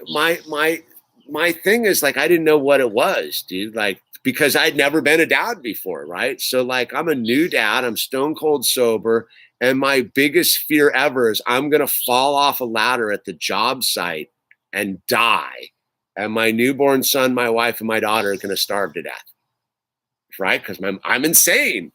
thing is like, I didn't know what it was, dude. Like, because I'd never been a dad before, right? So like, I'm a new dad. I'm stone cold sober. And my biggest fear ever is I'm going to fall off a ladder at the job site and die. And my newborn son, my wife, and my daughter are going to starve to death, right? Because I'm insane.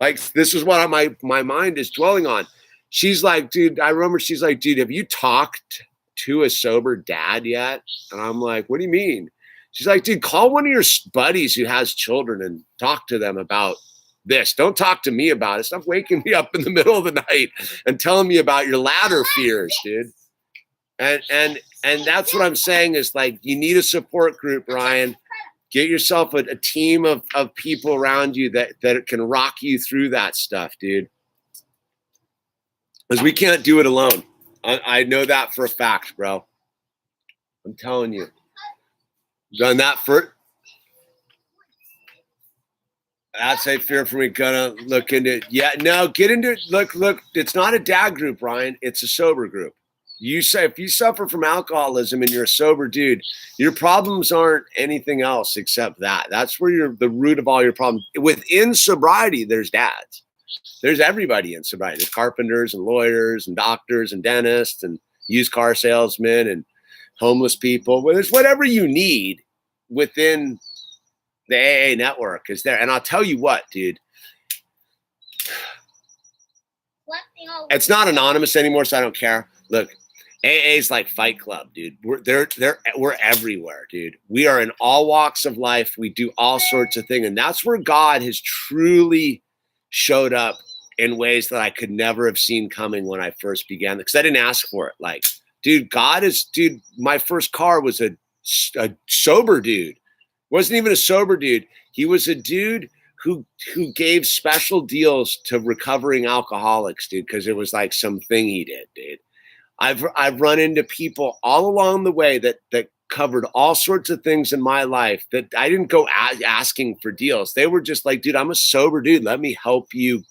Like, this is what my mind is dwelling on. She's like, dude, I remember she's like, dude, have you talked to a sober dad yet? And I'm like, what do you mean? She's like, dude, call one of your buddies who has children and talk to them about this. Don't talk to me about it. Stop waking me up in the middle of the night and telling me about your ladder fears, dude. And that's what I'm saying is like, you need a support group, Ryan. Get yourself a team of people around you that can rock you through that stuff, dude. Because we can't do it alone. I know that for a fact, bro. I'm telling you. Done that for. That's a fear for me. Gonna look into it. Yeah, no, get into it. Look. It's not a dad group, Ryan. It's a sober group. You say if you suffer from alcoholism and you're a sober dude, your problems aren't anything else except that. That's where the root of all your problems. Within sobriety, there's dads. There's everybody in sobriety. There's carpenters and lawyers and doctors and dentists and used car salesmen and homeless people. Well, there's whatever you need within the AA network is there. And I'll tell you what, dude. It's not anonymous anymore, so I don't care. Look. AA is like Fight Club, dude. We're everywhere, dude. We are in all walks of life. We do all sorts of things. And that's where God has truly showed up in ways that I could never have seen coming when I first began. Because I didn't ask for it. Like, dude, my first car was a sober dude. Wasn't even a sober dude. He was a dude who gave special deals to recovering alcoholics, dude, because it was like something he did, dude. I've run into people all along the way that covered all sorts of things in my life that I didn't go asking for deals. They were just like, dude, I'm a sober dude. Let me help you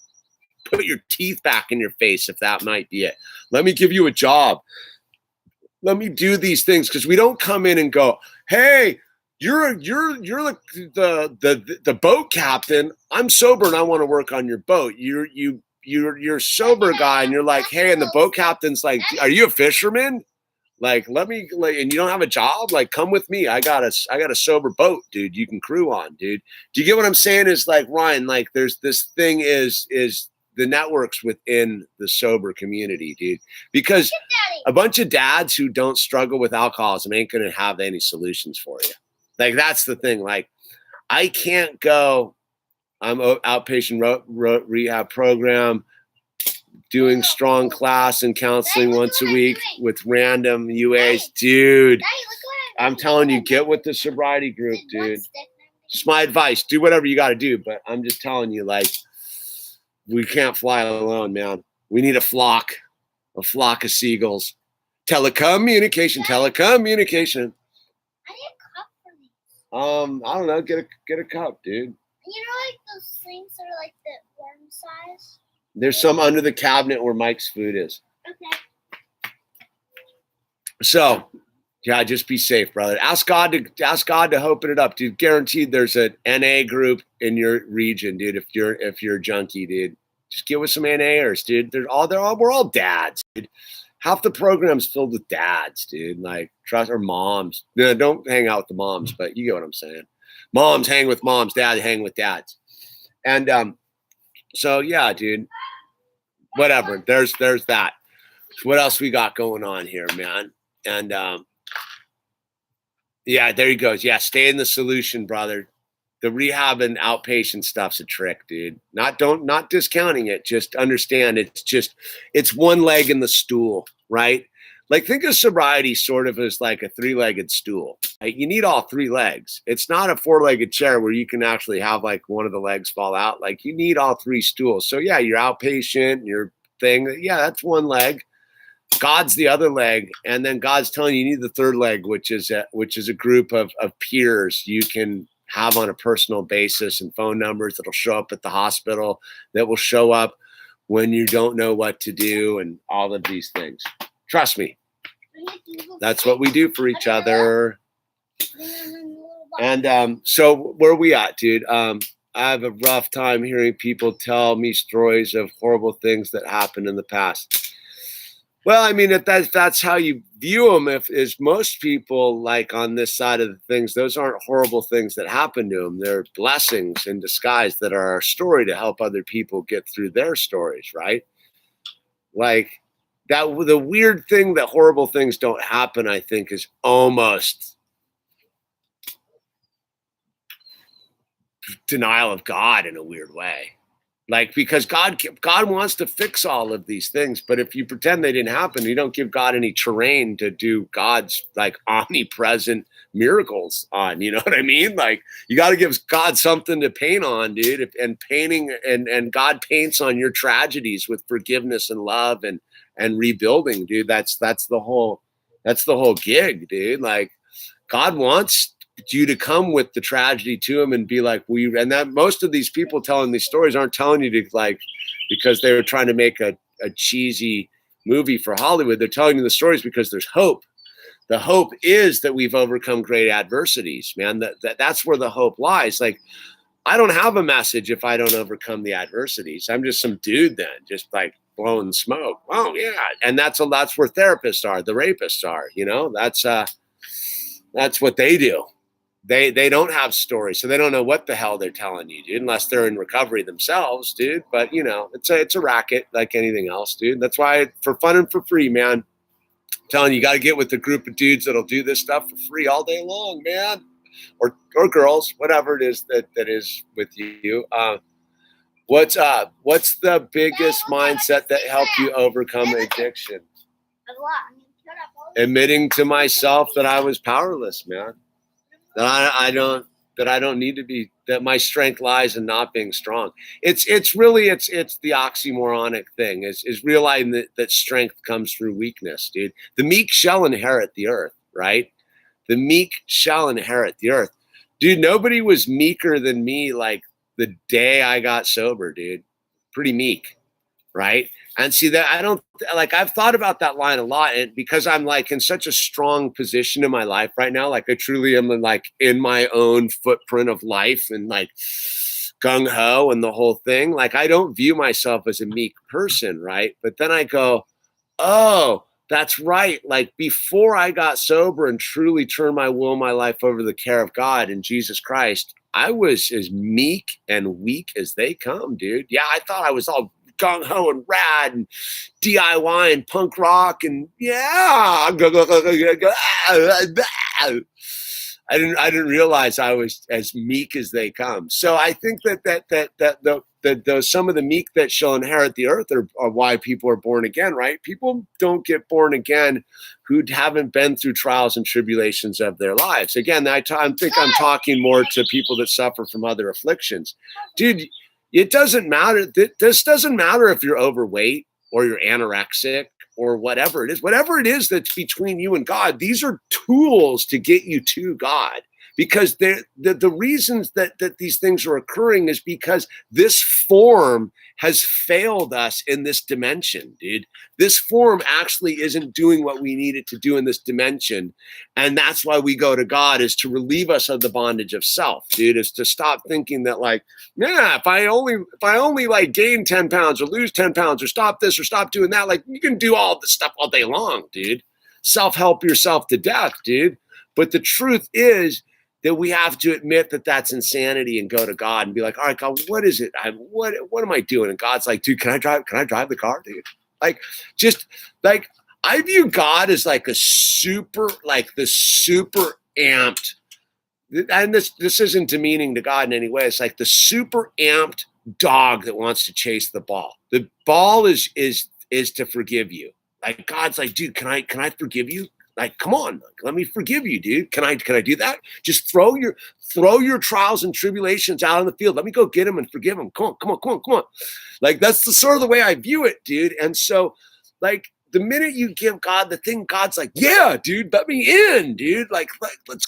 put your teeth back in your face if that might be it. Let me give you a job. Let me do these things, because we don't come in and go, hey, you're the boat captain. I'm sober and I want to work on your boat. You're a sober guy and you're like, hey, and the boat captain's like, are you a fisherman? Like, and you don't have a job? Like, come with me. I got a sober boat, dude. You can crew on, dude. Do you get what I'm saying? Is like, Ryan, like there's this thing is the networks within the sober community, dude, because a bunch of dads who don't struggle with alcoholism ain't going to have any solutions for you. Like, that's the thing. Like, I can't go, I'm outpatient rehab program, doing strong class and counseling once a week with random UAs. Dude, I'm telling you, get with the sobriety group, dude. Just my advice. Do whatever you got to do. But I'm just telling you, like, we can't fly alone, man. We need a flock of seagulls. Telecommunication. I don't know. Get a cup, dude. You know, like those things that are like the worm size? There's some under the cabinet where Mike's food is. Okay. So, yeah, just be safe, brother. Ask God to open it up, dude. Guaranteed there's an NA group in your region, dude. If you're a junkie, dude, just get with some NAers, dude. We're all dads, dude. Half the program's filled with dads, dude. Like, trust, or moms. No, don't hang out with the moms, but you get what I'm saying. Moms hang with moms, dads hang with dads. And so yeah, dude. Whatever. There's that. What else we got going on here, man? And yeah, there he goes. Yeah, stay in the solution, brother. The rehab and outpatient stuff's a trick, dude. Not discounting it. Just understand it's one leg in the stool, right? Like, think of sobriety sort of as like a three-legged stool. Like, you need all three legs. It's not a four-legged chair where you can actually have like one of the legs fall out. Like, you need all three stools. So yeah, your outpatient, your thing, yeah, that's one leg. God's the other leg, and then God's telling you need the third leg, which is a group of peers you can have on a personal basis, and phone numbers that'll show up at the hospital, that will show up when you don't know what to do, and all of these things. Trust me, that's what we do for each other. And so where are we at, dude? I have a rough time hearing people tell me stories of horrible things that happened in the past. Well, I mean, if that's how you view them, is most people like on this side of the things, those aren't horrible things that happen to them. They're blessings in disguise that are our story to help other people get through their stories, right? Like that, the weird thing that horrible things don't happen, I think, is almost denial of God in a weird way. Like, because God wants to fix all of these things, but if you pretend they didn't happen, you don't give God any terrain to do God's like omnipresent miracles on. You know what I mean? Like, you got to give God something to paint on, dude. And painting and God paints on your tragedies with forgiveness and love and rebuilding, dude. That's the whole gig, dude. Like, God wants you to come with the tragedy to him and be like, and that most of these people telling these stories aren't telling you to, like, because they were trying to make a cheesy movie for Hollywood. They're telling you the stories because there's hope. The hope is that we've overcome great adversities, man. That's where the hope lies. Like, I don't have a message if I don't overcome the adversities. I'm just some dude then, just like blowing smoke. Oh yeah. And that's where therapists are, the rapists are, you know, that's what they do. They don't have stories, so they don't know what the hell they're telling you, dude, unless they're in recovery themselves, dude. But you know, it's a racket like anything else, dude. That's why, for fun and for free, man, I'm telling you, got to get with a group of dudes that'll do this stuff for free all day long, man, or girls, whatever it is that is with you. What's the biggest mindset that helped you overcome addiction? Admitting to myself that I was powerless, man. That I don't need to be, that my strength lies in not being strong. It's really the oxymoronic thing is realizing that strength comes through weakness, dude. The meek shall inherit the earth, right? The meek shall inherit the earth. Dude, nobody was meeker than me like the day I got sober, dude. Pretty meek, right? And see that I've thought about that line a lot, and because I'm like in such a strong position in my life right now, like I truly am like in my own footprint of life and like gung ho and the whole thing. Like, I don't view myself as a meek person, right? But then I go, oh, that's right. Like, before I got sober and truly turned my will, my life over to the care of God and Jesus Christ, I was as meek and weak as they come, dude. Yeah, I thought I was all gung ho and rad and DIY and punk rock and yeah. I didn't realize I was as meek as they come. So I think that some of the meek that shall inherit the earth are why people are born again, right? People don't get born again who haven't been through trials and tribulations of their lives. Again, I think I'm talking more to people that suffer from other afflictions. Dude, it doesn't matter. This doesn't matter if you're overweight or you're anorexic or whatever it is that's between you and God. These are tools to get you to God, because the reasons that these things are occurring is because this form has failed us in this dimension, dude. This form actually isn't doing what we need it to do in this dimension. And that's why we go to God, is to relieve us of the bondage of self, dude, is to stop thinking that like, yeah, if I only like gain 10 pounds or lose 10 pounds or stop this or stop doing that, like you can do all this stuff all day long, dude. Self-help yourself to death, dude. But the truth is that we have to admit that that's insanity and go to God and be like, all right, God, what is it? What am I doing? And God's like, dude, can I drive the car, dude? Like, just like, I view God as like the super amped, and this isn't demeaning to God in any way. It's like the super amped dog that wants to chase the ball. The ball is to forgive you. Like God's like, dude, can I forgive you? Like, come on, let me forgive you, dude. Can I do that? Just throw your trials and tribulations out on the field. Let me go get them and forgive them. Come on. Like, that's the sort of the way I view it, dude. And so, like, the minute you give God the thing, God's like, yeah, dude, let me in, dude. Like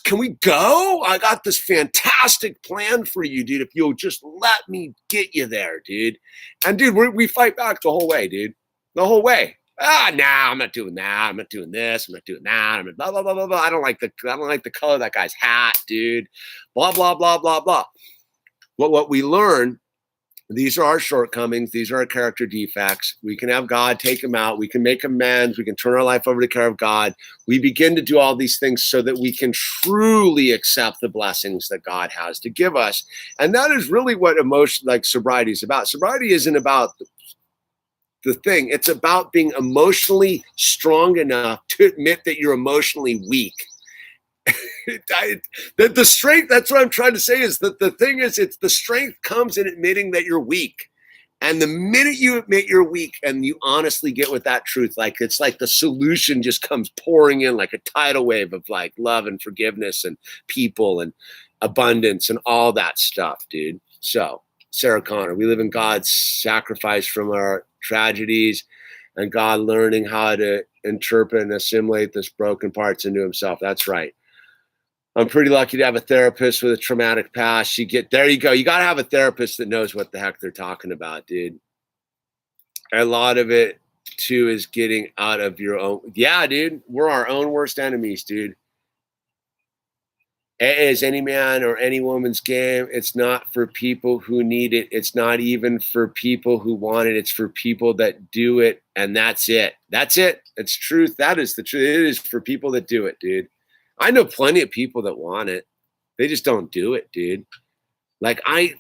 can we go? I got this fantastic plan for you, dude. If you'll just let me get you there, dude. And dude, we fight back the whole way, dude. The whole way. Nah, I'm not doing that. I'm not doing this. I'm not doing that. I'm blah, blah, blah, blah, blah. I don't like the color of that guy's hat, dude. Blah, blah, blah, blah, blah. Well, what we learn, these are our shortcomings. These are our character defects. We can have God take them out. We can make amends. We can turn our life over to the care of God. We begin to do all these things so that we can truly accept the blessings that God has to give us. And that is really what sobriety is about. Sobriety isn't about the thing. It's about being emotionally strong enough to admit that you're emotionally weak. The strength, that's what I'm trying to say, is that the thing is, it's the strength comes in admitting that you're weak. And the minute you admit you're weak and you honestly get with that truth, like, it's like the solution just comes pouring in like a tidal wave of like love and forgiveness and people and abundance and all that stuff, dude. So, Sarah Connor, we live in God's sacrifice from our tragedies and God learning how to interpret and assimilate this broken parts into himself. That's right. I'm pretty lucky to have a therapist with a traumatic past. There you go. You got to have a therapist that knows what the heck they're talking about, dude. A lot of it too is getting out of your own. Yeah, dude, we're our own worst enemies, dude. AA is any man or any woman's game. It's not for people who need it. It's not even for people who want it. It's for people that do it, and that's it. That's it. It's truth. That is the truth. It is for people that do it, dude. I know plenty of people that want it. They just don't do it, dude. Like, I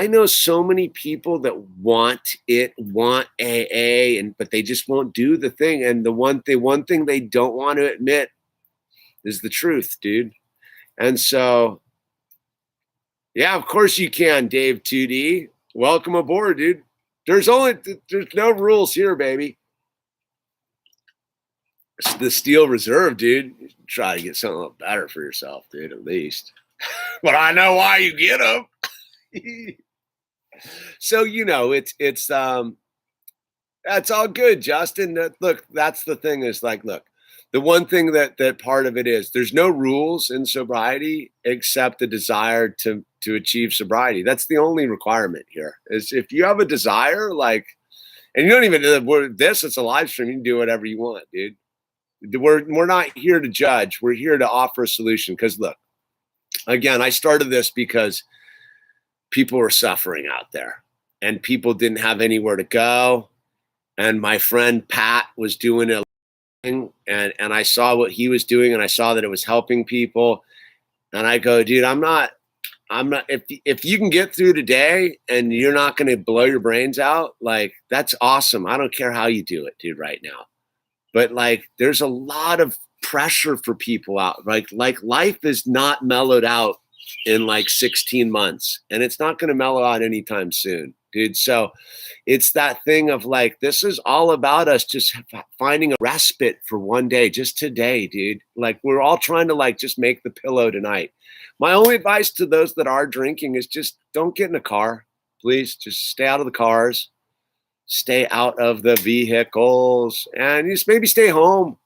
know so many people that want AA, but they just won't do the thing. And the one thing they don't want to admit is the truth, dude. And so, yeah, of course you can, Dave 2D. Welcome aboard, dude. There's no rules here, baby. It's the Steel Reserve, dude. You try to get something a little better for yourself, dude, at least. But I know why you get them. So, that's all good, Justin. Look, that's the thing is, like, look, the one thing that part of it is, there's no rules in sobriety except the desire to achieve sobriety. That's the only requirement here, is if you have a desire, like, and you don't even it's a live stream. You can do whatever you want, dude. We're not here to judge. We're here to offer a solution. Because look, again, I started this because people were suffering out there and people didn't have anywhere to go. And my friend Pat was doing it. And I saw what he was doing, and I saw that it was helping people. And I go, dude, I'm not, if you can get through today and you're not going to blow your brains out, like, that's awesome. I don't care how you do it, dude, right now. But like, there's a lot of pressure for people out. Like life is not mellowed out in like 16 months, and it's not going to mellow out anytime soon, dude. So it's that thing of like, this is all about us just finding a respite for one day, just today, dude. Like, we're all trying to like just make the pillow tonight. My only advice to those that are drinking is just don't get in a car, please. Just stay out of the cars, stay out of the vehicles, and just maybe stay home.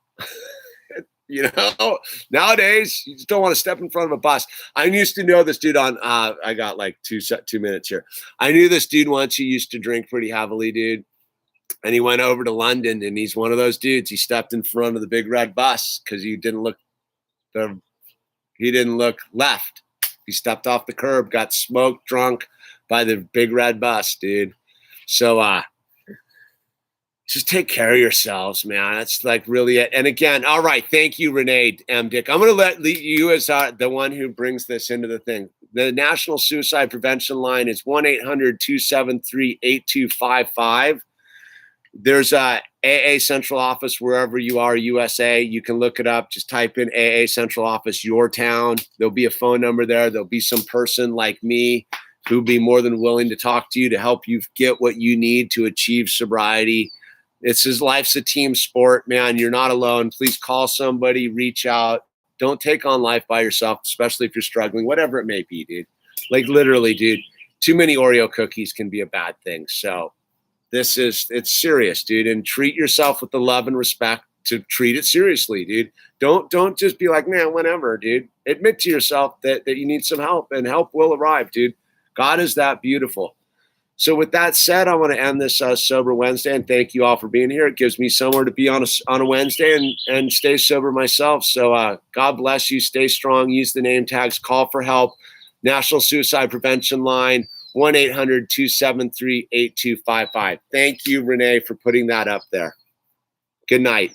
Nowadays you just don't want to step in front of a bus. I used to know this dude on, I got like 2 minutes here. I knew this dude once who used to drink pretty heavily, dude. And he went over to London, and he's one of those dudes. He stepped in front of the big red bus because he didn't look left. He stepped off the curb, got smoked drunk by the big red bus, dude. So, just take care of yourselves, man. That's like really it. And again, all right. Thank you, Renee M. Dick. I'm going to let you as the one who brings this into the thing. The National Suicide Prevention Line is 1-800-273-8255. There's a AA Central Office wherever you are, USA. You can look it up. Just type in AA Central Office, your town. There'll be a phone number there. There'll be some person like me who'll be more than willing to talk to you to help you get what you need to achieve sobriety. Life's a team sport, man. You're not alone. Please call somebody, reach out. Don't take on life by yourself, especially if you're struggling, whatever it may be, dude. Like literally, dude, too many Oreo cookies can be a bad thing. So it's serious, dude. And treat yourself with the love and respect to treat it seriously, dude. Don't just be like, man, whatever, dude. Admit to yourself that you need some help, and help will arrive, dude. God is that beautiful. So with that said, I want to end this Sober Wednesday, and thank you all for being here. It gives me somewhere to be on a Wednesday and stay sober myself. So God bless you. Stay strong. Use the name tags. Call for help. National Suicide Prevention Line, 1-800-273-8255. Thank you, Renee, for putting that up there. Good night.